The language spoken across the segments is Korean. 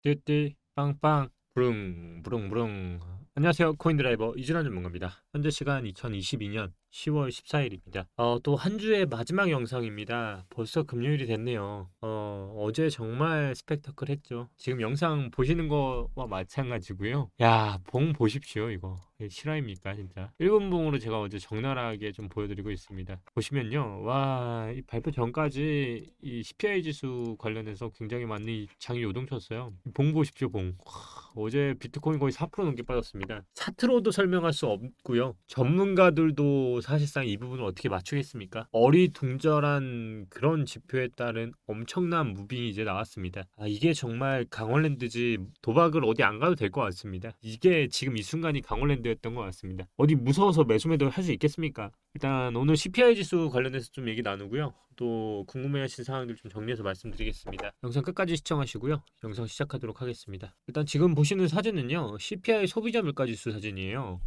띠띠 빵빵 부릉 부릉부릉. 안녕하세요, 코인드라이버 이준환 전문가입니다. 현재 시간 2022년 10월 14일입니다. 또 한 주의 마지막 영상입니다. 벌써 금요일이 됐네요. 어제 정말 스펙터클 했죠. 지금 영상 보시는 거와 마찬가지고요. 야, 봉 보십시오. 이거 실화입니까 진짜. 1분 봉으로 제가 어제 적나라하게 좀 보여드리고 있습니다. 보시면요, 와, 이 발표 전까지 이 CPI 지수 관련해서 굉장히 많은 이 장이 요동쳤어요. 봉 보십시오, 봉. 어제 비트코인 거의 4% 넘게 빠졌습니다. 차트로도 설명할 수 없고요. 전문가들도 사실상 이 부분을 어떻게 맞추겠습니까? 어리둥절한 그런 지표에 따른 엄청난 무빙이 이제 나왔습니다. 이게 정말 강원랜드지 도박을 어디 안 가도 될 것 같습니다. 이게 지금 이 순간이 강원랜드였던 것 같습니다. 어디 무서워서 매수매도 할 수 있겠습니까? 일단 오늘 CPI 지수 관련해서 좀 얘기 나누고요. 또 궁금해하신 사항들 좀 정리해서 말씀드리겠습니다. 영상 끝까지 시청하시고요. 영상 시작하도록 하겠습니다. 일단 지금 보시는 사진은요, CPI 소비자 물가지수 사진이에요.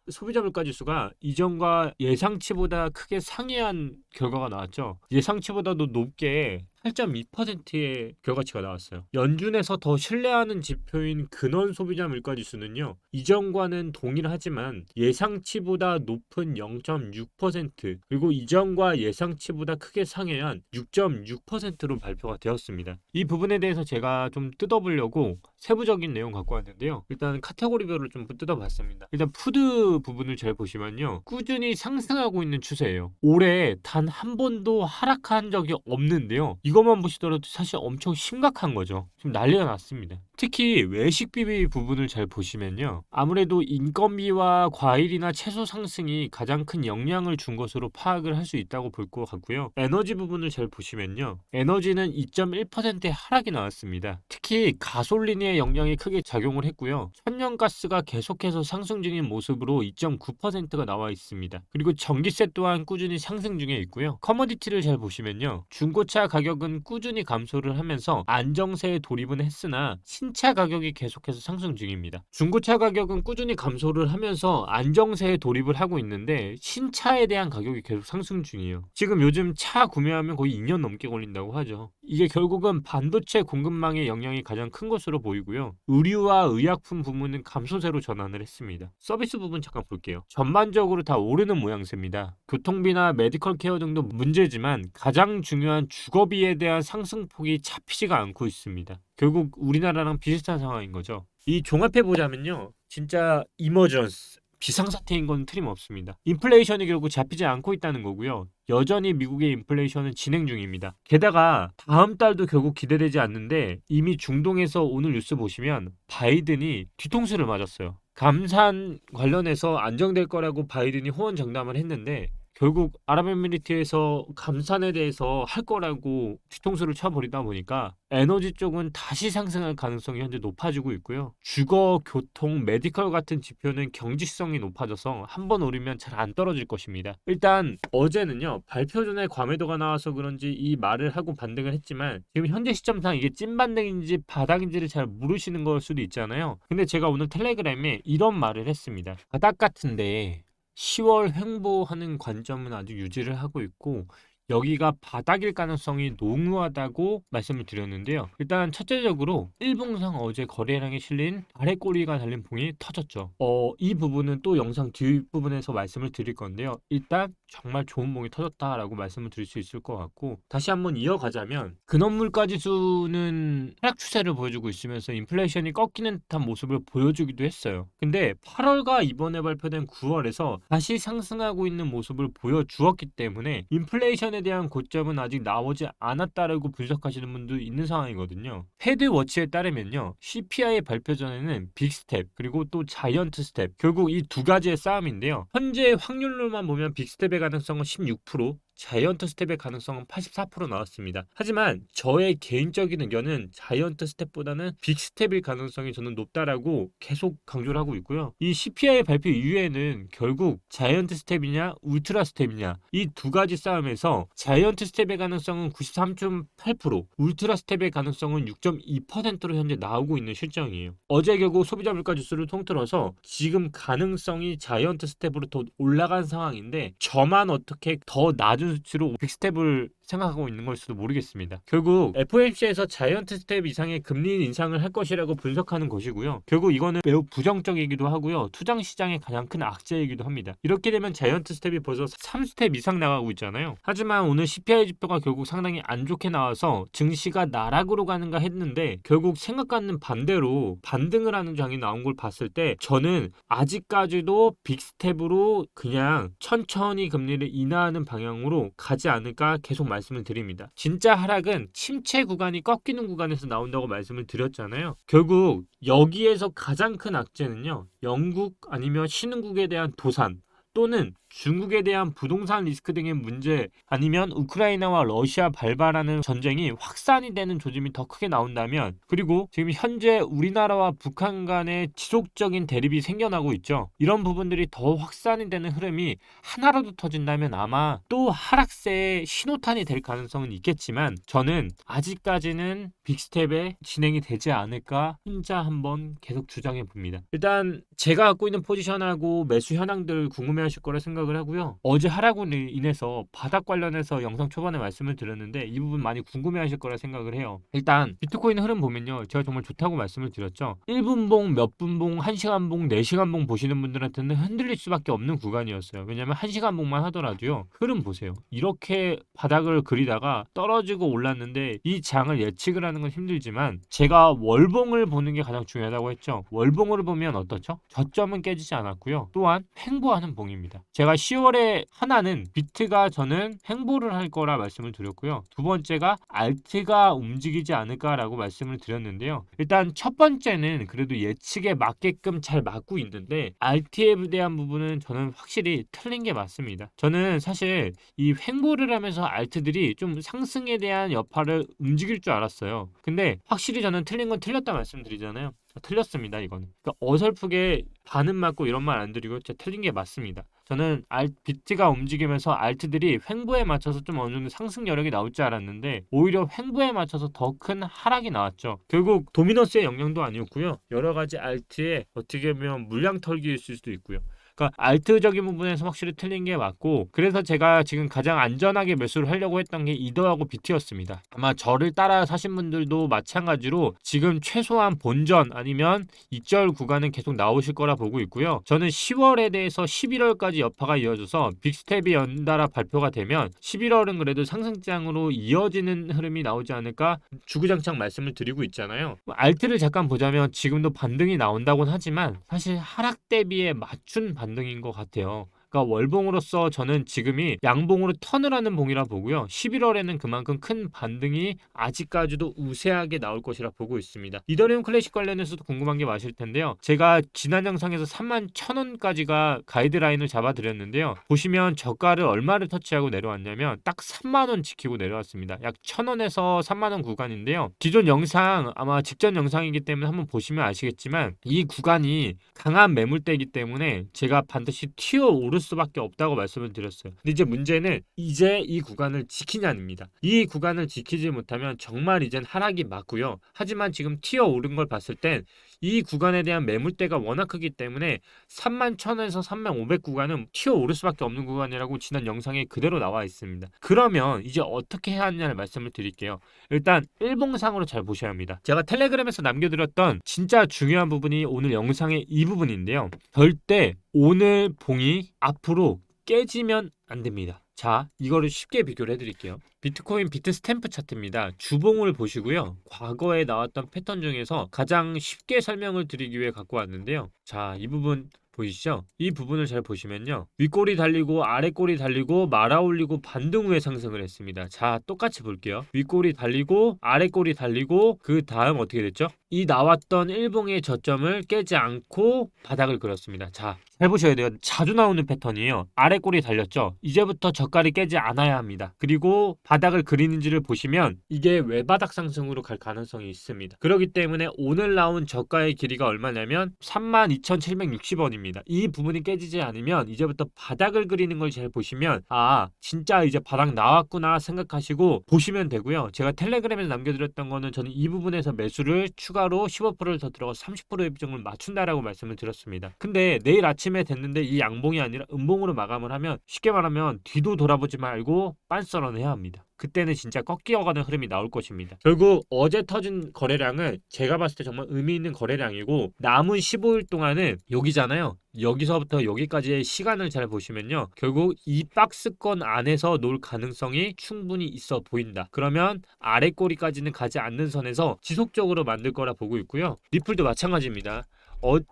소비자 물가지수가 이전과 예상치보다 크게 상회한 결과가 나왔죠. 예상치보다도 높게 8.2%의 결과치가 나왔어요. 연준에서 더 신뢰하는 지표인 근원 소비자 물가지수는요, 이전과는 동일하지만 예상치보다 높은 0.6%, 그리고 이전과 예상치보다 크게 상회한 6.6%로 발표가 되었습니다. 이 부분에 대해서 제가 좀 뜯어보려고 세부적인 내용 갖고 왔는데요. 일단 카테고리별로 좀 뜯어봤습니다. 일단 푸드 부분을 잘 보시면요, 꾸준히 상승하고 있는 추세예요. 올해 단 한 번도 하락한 적이 없는데요. 이것만 보시더라도 사실 엄청 심각한 거죠. 지금 난리가 났습니다. 특히 외식비 부분을 잘 보시면요, 아무래도 인건비와 과일이나 채소 상승이 가장 큰 영향을 준 것으로 파악을 할 수 있다고 볼 것 같고요. 에너지 부분을 잘 보시면요, 에너지는 2.1%의 하락이 나왔습니다. 특히 가솔린의 영향이 크게 작용을 했고요. 천연가스가 계속해서 상승 중인 모습으로 2.9%가 나와 있습니다. 그리고 전기세 또한 꾸준히 상승 중에 있고요. 커머디티를 잘 보시면요, 중고차 가격은 꾸준히 감소를 하면서 안정세에 돌입은 했으나 신차 가격이 계속해서 상승 중입니다. 중고차 가격은 꾸준히 감소를 하면서 안정세에 돌입을 하고 있는데 신차에 대한 가격이 계속 상승 중이에요. 지금 요즘 차 구매하면 거의 2년 넘게 걸린다고 하죠. 이게 결국은 반도체 공급망의 영향이 가장 큰 것으로 보이고요. 의류와 의약품 부문은 감소세로 전환을 했습니다. 서비스 부분 잠깐 볼게요. 전반적으로 다 오르는 모양새입니다. 교통비나 메디컬 케어 등도 문제지만 가장 중요한 주거비에 대한 상승폭이 잡히지가 않고 있습니다. 결국 우리나라랑 비슷한 상황인 거죠. 이 종합해 보자면요, 진짜 이머전스 비상사태인 건 틀림없습니다. 인플레이션이 결국 잡히지 않고 있다는 거고요. 여전히 미국의 인플레이션은 진행 중입니다. 게다가 다음 달도 결국 기대되지 않는데 이미 중동에서 오늘 뉴스 보시면 바이든이 뒤통수를 맞았어요. 감산 관련해서 안정될 거라고 바이든이 호언장담을 했는데 결국 아랍에미리트에서 감산에 대해서 할 거라고 뒤통수를 쳐버리다 보니까 에너지 쪽은 다시 상승할 가능성이 현재 높아지고 있고요. 주거, 교통, 메디컬 같은 지표는 경직성이 높아져서 한번 오르면 잘 안 떨어질 것입니다. 일단 어제는요, 발표 전에 과매도가 나와서 그런지 이 말을 하고 반등을 했지만 지금 현재 시점상 이게 찐반등인지 바닥인지를 잘 모르시는 걸 수도 있잖아요. 근데 제가 오늘 텔레그램에 이런 말을 했습니다. 바닥 같은데 10월 횡보하는 관점은 아직 유지를 하고 있고 여기가 바닥일 가능성이 농후하다고 말씀을 드렸는데요. 일단 첫째적으로 일봉상 어제 거래량이 실린 아래 꼬리가 달린 봉이 터졌죠. 이 부분은 또 영상 뒷부분에서 말씀을 드릴 건데요. 일단 정말 좋은 봉이 터졌다라고 말씀을 드릴 수 있을 것 같고, 다시 한번 이어가자면 근원물가지수는 하락 추세를 보여주고 있으면서 인플레이션이 꺾이는 듯한 모습을 보여주기도 했어요. 근데 8월과 이번에 발표된 9월에서 다시 상승하고 있는 모습을 보여주었기 때문에 인플레이션에 대한 고점은 아직 나오지 않았다라고 분석하시는 분도 있는 상황이거든요. 패드워치에 따르면요, CPI 발표 전에는 빅스텝 그리고 또 자이언트 스텝, 결국 이 두 가지의 싸움인데요. 현재 확률로만 보면 빅스텝의 가능성은 16%, 자이언트 스텝의 가능성은 84% 나왔습니다. 하지만 저의 개인적인 의견은 자이언트 스텝보다는 빅 스텝일 가능성이 저는 높다라고 계속 강조를 하고 있고요. 이 CPI 발표 이후에는 결국 자이언트 스텝이냐 울트라 스텝이냐 이 두 가지 싸움에서 자이언트 스텝의 가능성은 93.8%, 울트라 스텝의 가능성은 6.2%로 현재 나오고 있는 실정이에요. 어제 결국 소비자 물가 지수를 통틀어서 지금 가능성이 자이언트 스텝으로 더 올라간 상황인데 저만 어떻게 더 낮은 낮은 수치로 빅스텝을 생각하고 있는 걸 수도 모르겠습니다. 결국 FOMC에서 자이언트 스텝 이상의 금리 인상을 할 것이라고 분석하는 것이고요. 결국 이거는 매우 부정적이기도 하고요. 투자 시장의 가장 큰 악재이기도 합니다. 이렇게 되면 자이언트 스텝이 벌써 3스텝 이상 나가고 있잖아요. 하지만 오늘 CPI 지표가 결국 상당히 안 좋게 나와서 증시가 나락으로 가는가 했는데 결국 생각과는 반대로 반등을 하는 장이 나온 걸 봤을 때 저는 아직까지도 빅스텝으로 그냥 천천히 금리를 인하하는 방향으로 가지 않을까 계속 말씀을 드립니다. 진짜 하락은 침체 구간이 꺾이는 구간에서 나온다고 말씀을 드렸잖아요. 결국 여기에서 가장 큰 악재는요. 영국 아니면 신흥국에 대한 도산 또는 중국에 대한 부동산 리스크 등의 문제 아니면 우크라이나와 러시아 발발하는 전쟁이 확산이 되는 조짐이 더 크게 나온다면 그리고 지금 현재 우리나라와 북한 간의 지속적인 대립이 생겨나고 있죠. 이런 부분들이 더 확산이 되는 흐름이 하나라도 터진다면 아마 또 하락세의 신호탄이 될 가능성은 있겠지만 저는 아직까지는 빅스텝에 진행이 되지 않을까 혼자 한번 계속 주장해 봅니다. 일단 제가 갖고 있는 포지션하고 매수 현황들 궁금해하실 거라 생각을 하고요. 어제 하락으로 인해서 바닥 관련해서 영상 초반에 말씀을 드렸는데 이 부분 많이 궁금해하실 거라 생각을 해요. 일단 비트코인 흐름 보면요. 제가 정말 좋다고 말씀을 드렸죠. 1분봉, 몇 분봉, 1시간봉, 4시간봉 보시는 분들한테는 흔들릴 수밖에 없는 구간이었어요. 왜냐하면 1시간봉만 하더라도요. 흐름 보세요. 이렇게 바닥을 그리다가 떨어지고 올랐는데 이 장을 예측을 하는 건 힘들지만 제가 월봉을 보는 게 가장 중요하다고 했죠. 월봉을 보면 어떻죠? 저점은 깨지지 않았고요. 또한 횡보하는 봉입니다. 제가 10월에 하나는 비트가 저는 횡보를 할 거라 말씀을 드렸고요. 두 번째가 알트가 움직이지 않을까라고 말씀을 드렸는데요. 일단 첫 번째는 그래도 예측에 맞게끔 잘 맞고 있는데 알트에 대한 부분은 저는 확실히 틀린 게 맞습니다. 저는 사실 이 횡보를 하면서 알트들이 좀 상승에 대한 여파를 움직일 줄 알았어요. 근데 확실히 저는 틀린 건 틀렸다 말씀드리잖아요. 틀렸습니다. 이거는 그러니까 어설프게 반은 맞고 이런 말 안 드리고 진짜 틀린 게 맞습니다. 저는 비트가 움직이면서 알트들이 횡보에 맞춰서 좀 어느 정도 상승 여력이 나올 줄 알았는데 오히려 횡보에 맞춰서 더 큰 하락이 나왔죠. 결국 도미너스의 영향도 아니었고요. 여러 가지 알트에 어떻게 보면 물량 털기일 수도 있고요. 그러니까 알트적인 부분에서 확실히 틀린 게 맞고 그래서 제가 지금 가장 안전하게 매수를 하려고 했던 게 이더하고 비트였습니다. 아마 저를 따라 사신 분들도 마찬가지로 지금 최소한 본전 아니면 익절 구간은 계속 나오실 거라 보고 있고요. 저는 10월에 대해서 11월까지 여파가 이어져서 빅스텝이 연달아 발표가 되면 11월은 그래도 상승장으로 이어지는 흐름이 나오지 않을까 주구장창 말씀을 드리고 있잖아요. 알트를 잠깐 보자면 지금도 반등이 나온다고는 하지만 사실 하락 대비에 맞춘 반등인 것 같아요. 그러니까 월봉으로서 저는 지금이 양봉으로 턴을 하는 봉이라 보고요. 11월에는 그만큼 큰 반등이 아직까지도 우세하게 나올 것이라 보고 있습니다. 이더리움 클래식 관련해서도 궁금한 게 많으실 텐데요. 제가 지난 영상에서 31,000원까지가 가이드라인을 잡아드렸는데요. 보시면 저가를 얼마를 터치하고 내려왔냐면 딱 3만원 지키고 내려왔습니다. 약 1,000원에서 3만원 구간인데요. 기존 영상 아마 직전 영상이기 때문에 한번 보시면 아시겠지만 이 구간이 강한 매물대이기 때문에 제가 반드시 튀어 오를 수밖에 없다고 말씀을 드렸어요. 근데 이제 문제는 이제 이 구간을 지키냐입니다. 이 구간을 지키지 못하면 정말 이젠 하락이 맞고요. 하지만 지금 튀어 오른 걸 봤을 땐 이 구간에 대한 매물대가 워낙 크기 때문에 31,000원에서 3500 구간은 튀어 오를 수밖에 없는 구간이라고 지난 영상에 그대로 나와 있습니다. 그러면 이제 어떻게 해야 하느냐를 말씀을 드릴게요. 일단 일봉상으로 잘 보셔야 합니다. 제가 텔레그램에서 남겨드렸던 진짜 중요한 부분이 오늘 영상의 이 부분인데요. 절대 오늘 봉이 앞으로 깨지면 안 됩니다. 자, 이거를 쉽게 비교를 해드릴게요. 비트코인 비트 스탬프 차트입니다. 주봉을 보시고요. 과거에 나왔던 패턴 중에서 가장 쉽게 설명을 드리기 위해 갖고 왔는데요. 자, 이 부분 보이시죠? 이 부분을 잘 보시면요. 윗꼬리 달리고 아랫꼬리 달리고 말아 올리고 반등 후에 상승을 했습니다. 자, 똑같이 볼게요. 윗꼬리 달리고 아랫꼬리 달리고 그 다음 어떻게 됐죠? 이 나왔던 일봉의 저점을 깨지 않고 바닥을 그렸습니다. 자, 잘 보셔야 돼요. 자주 나오는 패턴이에요. 아랫꼬리 달렸죠? 이제부터 저가를 깨지 않아야 합니다. 그리고 바닥을 그리는지를 보시면 이게 외바닥 상승으로 갈 가능성이 있습니다. 그렇기 때문에 오늘 나온 저가의 길이가 얼마냐면 32,760원입니다. 이 부분이 깨지지 않으면 이제부터 바닥을 그리는 걸 잘 보시면 아, 진짜 이제 바닥 나왔구나 생각하시고 보시면 되고요. 제가 텔레그램에서 남겨드렸던 거는 저는 이 부분에서 매수를 추가로 15%를 더 들어가 30%의 비중을 맞춘다라고 말씀을 드렸습니다. 근데 내일 아침에 음봉임에 됐는데 이 양봉이 아니라 음봉으로 마감을 하면 쉽게 말하면 뒤도 돌아보지 말고 빤썰어는 해야 합니다. 그때는 진짜 꺾여가는 흐름이 나올 것입니다. 결국 어제 터진 거래량은 제가 봤을 때 정말 의미 있는 거래량이고 남은 15일 동안은 여기잖아요. 여기서부터 여기까지의 시간을 잘 보시면요. 결국 이 박스권 안에서 놓을 가능성이 충분히 있어 보인다. 그러면 아래 꼬리까지는 가지 않는 선에서 지속적으로 만들 거라 보고 있고요. 리플도 마찬가지입니다.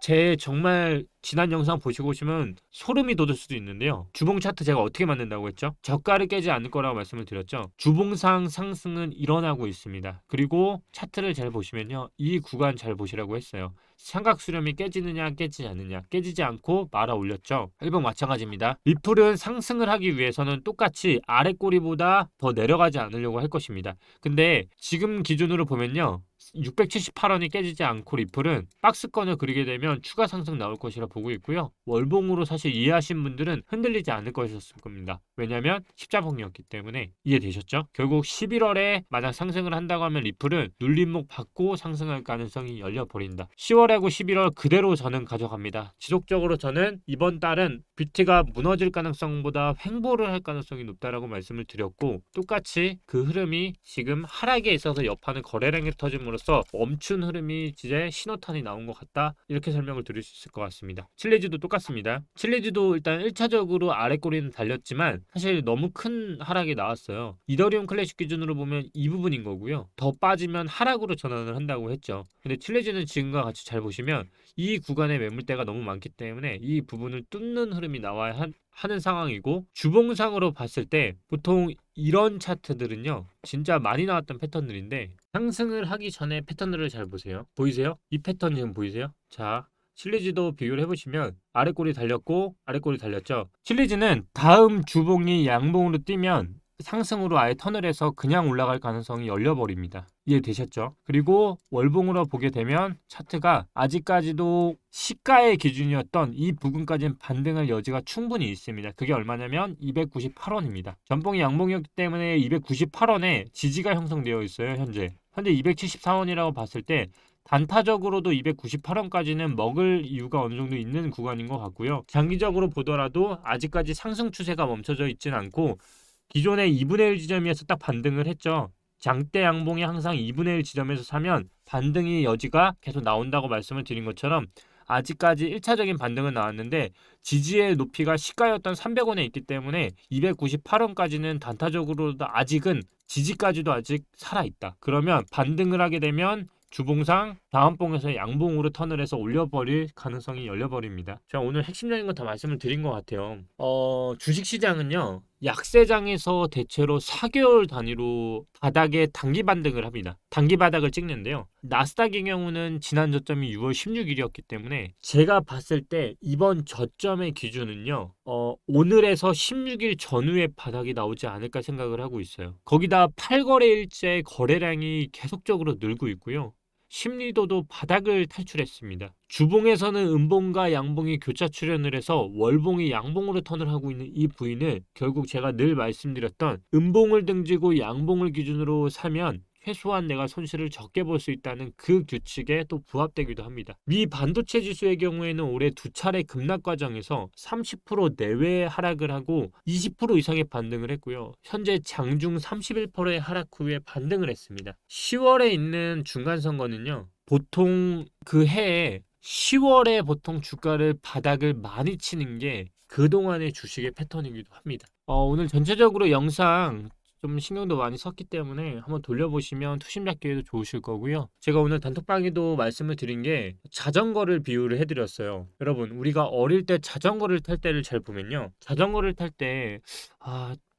제 정말 지난 영상 보시고 오시면 소름이 돋을 수도 있는데요. 주봉 차트 제가 어떻게 만든다고 했죠? 저가를 깨지 않을 거라고 말씀을 드렸죠. 주봉상 상승은 일어나고 있습니다. 그리고 차트를 잘 보시면요. 이 구간 잘 보시라고 했어요. 삼각 수렴이 깨지느냐 깨지지 않느냐, 깨지지 않고 말아 올렸죠. 일본 마찬가지입니다. 리플은 상승을 하기 위해서는 똑같이 아래 꼬리보다 더 내려가지 않으려고 할 것입니다. 근데 지금 기준으로 보면요. 678원이 깨지지 않고 리플은 박스권을 그리게 되면 추가 상승 나올 것이라 보고 있고요. 월봉으로 사실 이해하신 분들은 흔들리지 않을 것이었을 겁니다. 왜냐하면 십자봉이었기 때문에. 이해되셨죠? 결국 11월에 만약 상승을 한다고 하면 리플은 눌림목 받고 상승할 가능성이 열려버린다. 10월하고 11월 그대로 저는 가져갑니다. 지속적으로 저는 이번 달은 뷰티가 무너질 가능성보다 횡보를 할 가능성이 높다라고 말씀을 드렸고, 똑같이 그 흐름이 지금 하락에 있어서 여파는 거래량이 터짐으로써 멈춘 흐름이 이제 신호탄이 나온 것 같다, 이렇게 설명을 드릴 수 있을 것 같습니다. 칠레지도 똑같습니다. 칠레지도 일단 1차적으로 아래 꼬리는 달렸지만 사실 너무 큰 하락이 나왔어요. 이더리움 클래식 기준으로 보면 이 부분인 거고요. 더 빠지면 하락으로 전환을 한다고 했죠. 근데 칠레지는 지금과 같이 잘 보시면 이 구간에 매물대가 너무 많기 때문에 이 부분을 뚫는 흐름이 나와야 하는 상황이고, 주봉상으로 봤을 때 보통 이런 차트들은요 진짜 많이 나왔던 패턴들인데, 상승을 하기 전에 패턴들을 잘 보세요. 보이세요? 이 패턴 지금 보이세요? 자, 칠리지도 비교를 해보시면 아래 꼬리 달렸고 아래 꼬리 달렸죠. 칠리지는 다음 주봉이 양봉으로 뛰면 상승으로 아예 턴을 해서 그냥 올라갈 가능성이 열려버립니다. 이해되셨죠? 그리고 월봉으로 보게 되면 차트가 아직까지도 시가의 기준이었던 이 부분까지는 반등할 여지가 충분히 있습니다. 그게 얼마냐면 298원입니다. 전봉이 양봉이었기 때문에 298원에 지지가 형성되어 있어요. 현재 274원이라고 봤을 때 단타적으로도 298원까지는 먹을 이유가 어느 정도 있는 구간인 것 같고요. 장기적으로 보더라도 아직까지 상승 추세가 멈춰져 있진 않고, 기존의 2분의 1 지점에서 딱 반등을 했죠. 장대 양봉이 항상 2분의 1 지점에서 사면 반등의 여지가 계속 나온다고 말씀을 드린 것처럼 아직까지 1차적인 반등은 나왔는데 지지의 높이가 시가였던 300원에 있기 때문에 298원까지는 단타적으로도 아직은 지지까지도 아직 살아있다. 그러면 반등을 하게 되면 주봉상 다음 봉에서 양봉으로 턴을 해서 올려버릴 가능성이 열려버립니다. 제가 오늘 핵심적인 거 다 말씀을 드린 것 같아요. 주식시장은요 약세장에서 대체로 4개월 단위로 바닥에 단기 반등을 합니다. 단기 바닥을 찍는데요. 나스닥의 경우는 지난 저점이 6월 16일이었기 때문에 제가 봤을 때 이번 저점의 기준은요 오늘에서 16일 전후에 바닥이 나오지 않을까 생각을 하고 있어요. 거기다 8거래일째 거래량이 계속적으로 늘고 있고요. 심리도도 바닥을 탈출했습니다. 주봉에서는 음봉과 양봉이 교차 출현을 해서 월봉이 양봉으로 턴을 하고 있는 이 부위는 결국 제가 늘 말씀드렸던 음봉을 등지고 양봉을 기준으로 사면 최소한 내가 손실을 적게 볼 수 있다는 그 규칙에 또 부합되기도 합니다. 미 반도체 지수의 경우에는 올해 두 차례 급락 과정에서 30% 내외의 하락을 하고 20% 이상의 반등을 했고요. 현재 장중 31%의 하락 후에 반등을 했습니다. 10월에 있는 중간선거는요. 보통 그 해에 10월에 보통 주가를 바닥을 많이 치는 게 그동안의 주식의 패턴이기도 합니다. 오늘 전체적으로 영상 좀 신경도 많이 썼기 때문에 한번 돌려보시면 투심 잡기에도 좋으실 거고요. 제가 오늘 단톡방에도 말씀을 드린 게 자전거를 비유를 해드렸어요. 여러분, 우리가 어릴 때 자전거를 탈 때를 잘 보면요. 자전거를 탈 때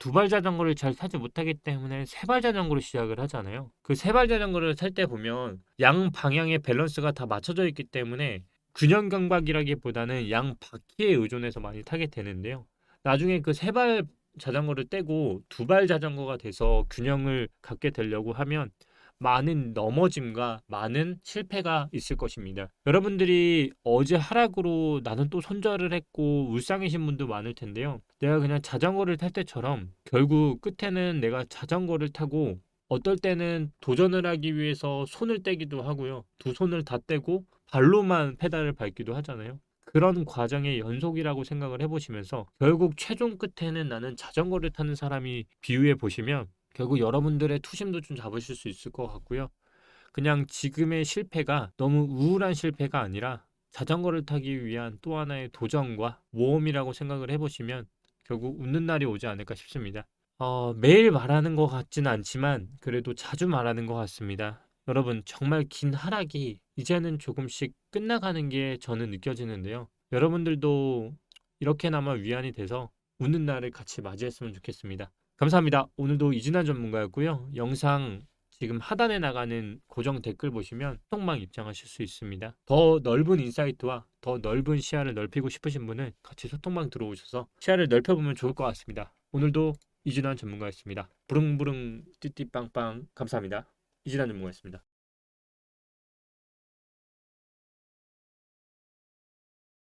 두발 자전거를 잘 타지 못하기 때문에 세발 자전거로 시작을 하잖아요. 그 세발 자전거를 탈 때 보면 양 방향의 밸런스가 다 맞춰져 있기 때문에 균형 감각이라기보다는 양 바퀴에 의존해서 많이 타게 되는데요. 나중에 그 세발 자전거를 떼고 두발 자전거가 돼서 균형을 갖게 되려고 하면 많은 넘어짐과 많은 실패가 있을 것입니다. 여러분들이 어제 하락으로 나는 또 손절을 했고 울상이신 분도 많을 텐데요. 내가 그냥 자전거를 탈 때처럼 결국 끝에는 내가 자전거를 타고 어떨 때는 도전을 하기 위해서 손을 떼기도 하고요. 두 손을 다 떼고 발로만 페달을 밟기도 하잖아요. 그런 과정의 연속이라고 생각을 해보시면서 결국 최종 끝에는 나는 자전거를 타는 사람이 비유해 보시면 결국 여러분들의 투심도 좀 잡으실 수 있을 것 같고요. 그냥 지금의 실패가 너무 우울한 실패가 아니라 자전거를 타기 위한 또 하나의 도전과 모험이라고 생각을 해보시면 결국 웃는 날이 오지 않을까 싶습니다. 매일 말하는 것 같지는 않지만 그래도 자주 말하는 것 같습니다. 여러분, 정말 긴 하락이 이제는 조금씩 끝나가는 게 저는 느껴지는데요. 여러분들도 이렇게나마 위안이 돼서 웃는 날을 같이 맞이했으면 좋겠습니다. 감사합니다. 오늘도 이진환 전문가였고요. 영상 지금 하단에 나가는 고정 댓글 보시면 소통방 입장하실 수 있습니다. 더 넓은 인사이트와 더 넓은 시야를 넓히고 싶으신 분은 같이 소통방 들어오셔서 시야를 넓혀보면 좋을 것 같습니다. 오늘도 이진환 전문가였습니다. 부릉부릉 띠띠빵빵 감사합니다. 이진환 전문가였습니다.